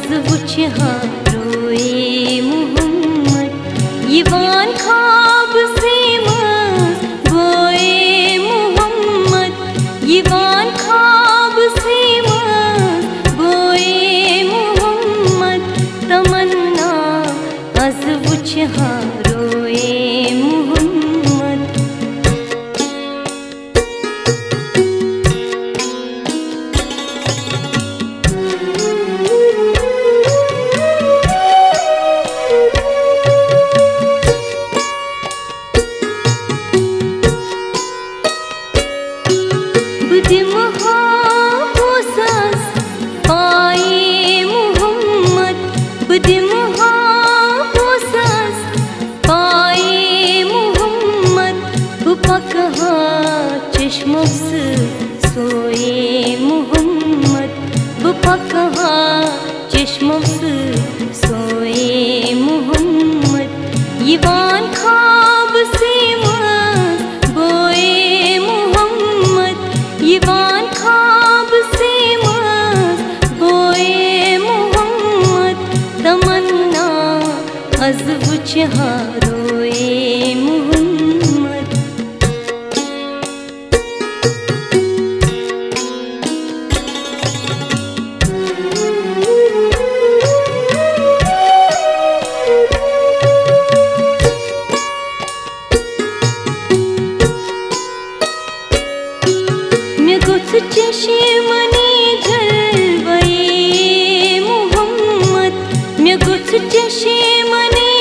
az vıçha roye Muhammed Yivan khab simaz boye Muhammed Yivan khab simaz boye Muhammed Tamanna az vıçha roye Muhammed सोए मुहम्मद बुपकहा चश्मों से सोए मुहम्मद यीवान ख्वाब से मस्त बोए मुहम्मद यीवान ख्वाब से मस्त बोए मुहम्मद तमन्ना अज़ वुजहा रोए मुहम्मद चश्मनी जलवए मुहम्मद मैं कुछ चश्मनी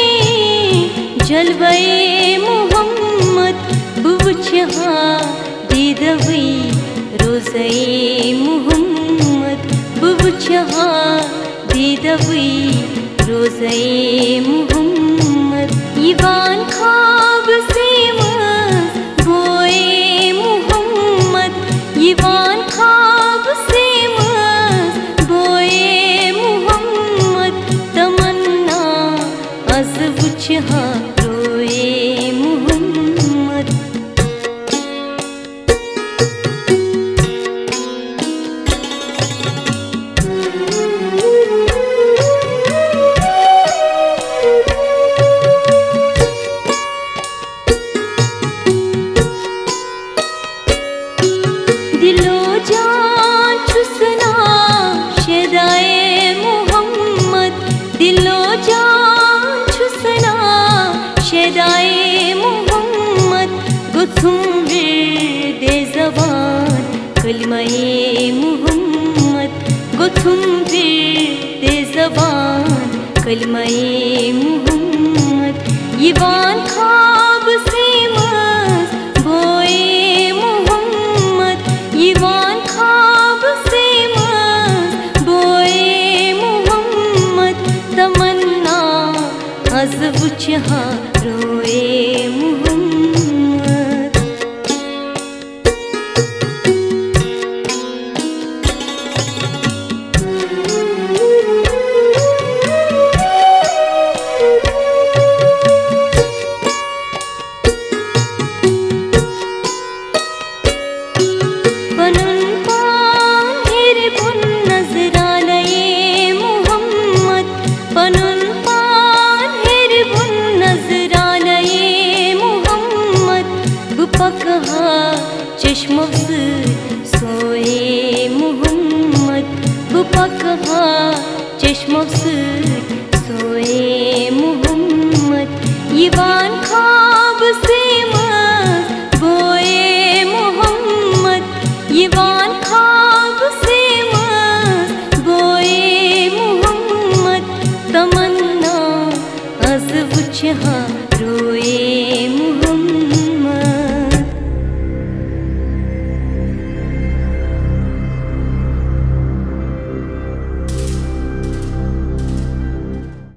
जलवए मुहम्मद बुवचहा दीदवी रोज़े मुहम्मद बुवचहा दीदवी रोज़े मुहम्मद यीवान ख्वाब से मस्त बोए मुहम्मद यीवान ख्वाब से मस्त बोए मुहम्मद तमन्ना अज़ वुजहा रोए मुहम्मद दिलो जान चुसना शेदाए मुहम्मद दिलो जान चुसना शेदाए मुहम्मद गुथुम विर्दे ज़बान कलमाए मुहम्मद गुथुम विर्दे ज़बान कलमाए मुहम्मद यीवान ख्वाब से मस्त बोए मुहम्मद यीवान ख्वाब से मस्त बोए मुहम्मद तमन्ना अज़ वुजहा रोए मुहम्मद चश्मों से सोए मुहम्मद बुपकहा चश्मों से सोए मुहम्मद यीवान ख्वाब से मस्त बोए मुहम्मद यीवान ख्वाब से मस्त बोए मुहम्मद तमन्ना अज़ वुजहा रोए